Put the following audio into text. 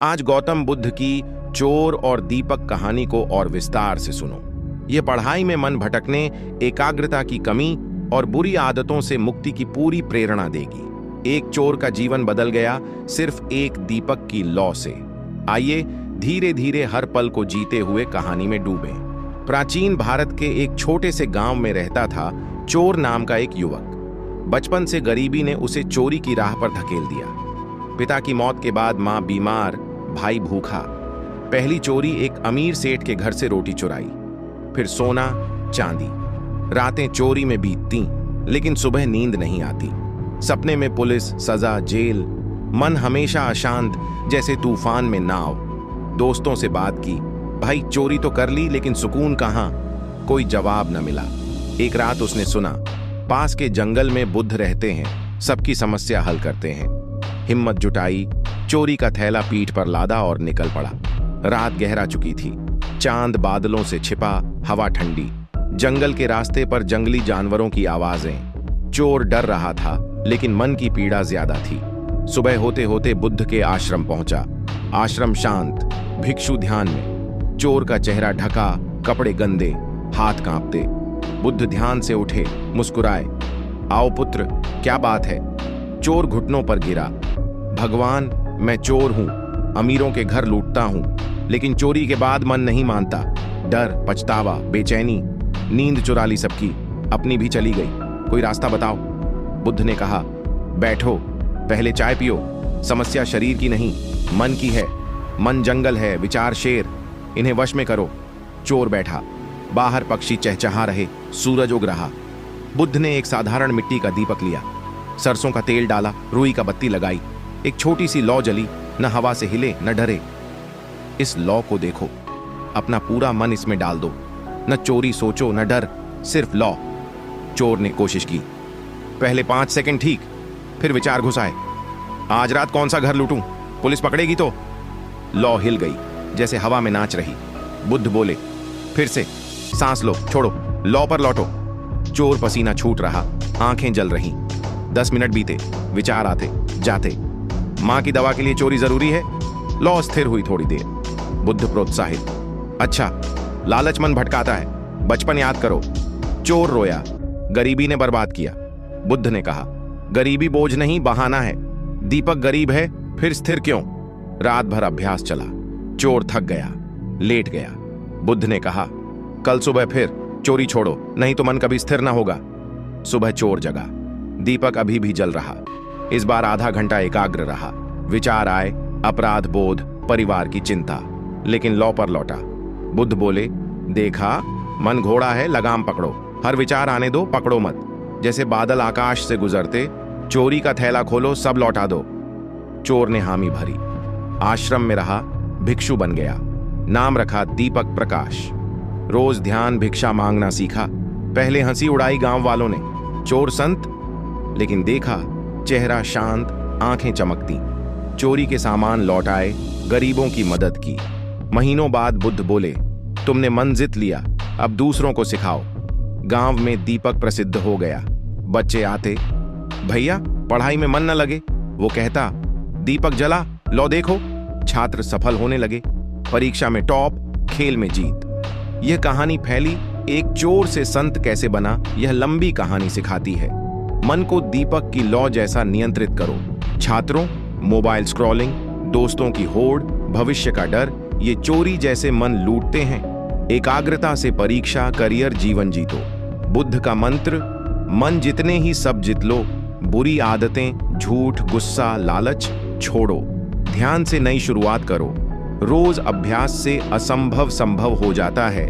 आज गौतम बुद्ध की चोर और दीपक कहानी को और विस्तार से सुनो। यह पढ़ाई में मन भटकने, एकाग्रता की कमी और बुरी आदतों से मुक्ति की पूरी प्रेरणा देगी। एक चोर का जीवन बदल गया सिर्फ एक दीपक की लौ से। आइए धीरे धीरे हर पल को जीते हुए कहानी में डूबें। प्राचीन भारत के एक छोटे से गांव में रहता था चोर नाम का एक युवक। बचपन से गरीबी ने उसे चोरी की राह पर धकेल दिया। पिता की मौत के बाद मां बीमार, भाई भूखा। पहली चोरी एक अमीर सेठ के घर से रोटी चुराई, फिर सोना चांदी। रातें चोरी में बीतती, लेकिन सुबह नींद नहीं आती। सपने में पुलिस, सजा, जेल। मन हमेशा अशांत, जैसे तूफान में नाव। दोस्तों से बात की, भाई चोरी तो कर ली लेकिन सुकून कहाँ? कोई जवाब न मिला। एक रात उसने सुना, पास के जंगल में बुद्ध रहते हैं, सबकी समस्या हल करते हैं। हिम्मत जुटाई, चोरी का थैला पीठ पर लादा और निकल पड़ा। रात गहरा चुकी थी, चांद बादलों से छिपा, हवा ठंडी। जंगल के रास्ते पर जंगली जानवरों की आवाजें। चोर डर रहा था, लेकिन मन की पीड़ा ज्यादा थी। सुबह होते होते बुद्ध के आश्रम पहुंचा। आश्रम शांत, भिक्षु ध्यान में। चोर का चेहरा ढका, कपड़े गंदे, हाथ कांपते। बुद्ध ध्यान से उठे, मुस्कुराए। आओ पुत्र, क्या बात है? चोर घुटनों पर गिरा। भगवान, मैं चोर हूं, अमीरों के घर लूटता हूं, लेकिन चोरी के बाद मन नहीं मानता। डर, पछतावा, बेचैनी। नींद चुरा ली सबकी, अपनी भी चली गई। कोई रास्ता बताओ। बुद्ध ने कहा, बैठो, पहले चाय पियो। समस्या शरीर की नहीं, मन की है। मन जंगल है, विचार शेर, इन्हें वश में करो। चोर बैठा। बाहर पक्षी चहचहा रहे, सूरज उग रहा। बुद्ध ने एक साधारण मिट्टी का दीपक लिया, सरसों का तेल डाला, रुई का बत्ती लगाई। एक छोटी सी लौ जली, न हवा से हिले न डरे। इस लौ को देखो, अपना पूरा मन इसमें डाल दो। न चोरी सोचो, न डर, सिर्फ लौ। चोर ने कोशिश की। पहले 5 सेकंड ठीक, फिर विचार घुसाए। आज रात कौन सा घर लूटूं? पुलिस पकड़ेगी तो? लौ हिल गई, जैसे हवा में नाच रही। बुद्ध बोले, फिर से सांस लो, छोड़ो, लौ पर लौटो। चोर पसीना छूट रहा, आंखें जल रही। 10 मिनट बीते, विचार आते जाते। मां की दवा के लिए चोरी जरूरी है? लौ स्थिर हुई थोड़ी देर। बुद्ध प्रोत्साहित, अच्छा, लालच मन भटकाता है, बचपन याद करो। चोर रोया, गरीबी ने बर्बाद किया। बुद्ध ने कहा, गरीबी बोझ नहीं, बहाना है। दीपक गरीब है, फिर स्थिर क्यों? रात भर अभ्यास चला। चोर थक गया, लेट गया। बुद्ध ने कहा, कल सुबह फिर चोरी छोड़ो, नहीं तो मन कभी स्थिर ना होगा। सुबह चोर जगा, दीपक अभी भी जल रहा। इस बार आधा घंटा एकाग्र रहा। विचार आए, अपराध बोध, परिवार की चिंता, लेकिन लौ पर लौटा। बुद्ध बोले, देखा, मन घोड़ा है, लगाम पकड़ो। हर विचार आने दो, पकड़ो मत। जैसे बादल आकाश से गुजरते, चोरी का थैला खोलो, सब लौटा दो। चोर ने हामी भरी। आश्रम में रहा, भिक्षु बन गया। नाम रखा दीपक प्रकाश। रोज ध्यान, भिक्षा मांगना सीखा। पहले हंसी उड़ाई गांव वालों ने, चोर संत, लेकिन देखा, चेहरा शांत, आंखें चमकती। चोरी के सामान लौटाए, गरीबों की मदद की। महीनों बाद बुद्ध बोले, तुमने मन जीत लिया, अब दूसरों को सिखाओ। गांव में दीपक प्रसिद्ध हो गया। बच्चे आते, भैया पढ़ाई में मन न लगे? वो कहता, दीपक जला, लो देखो। छात्र सफल होने लगे, परीक्षा में टॉप, खेल में जीत। यह कहानी फैली, एक चोर से संत कैसे बना, यह लंबी कहानी सिखाती है। मन को दीपक की लौ जैसा नियंत्रित करो। छात्रों, मोबाइल स्क्रॉलिंग, दोस्तों की होड़, भविष्य का डर, ये चोरी जैसे मन लूटते हैं। एकाग्रता से परीक्षा, करियर, जीवन जीतो। बुद्ध का मंत्र, मन जितने ही सब जित लो। बुरी आदतें, झूठ, गुस्सा, लालच छोड़ो। ध्यान से नई शुरुआत करो। रोज अभ्यास से असंभव संभव हो जाता है।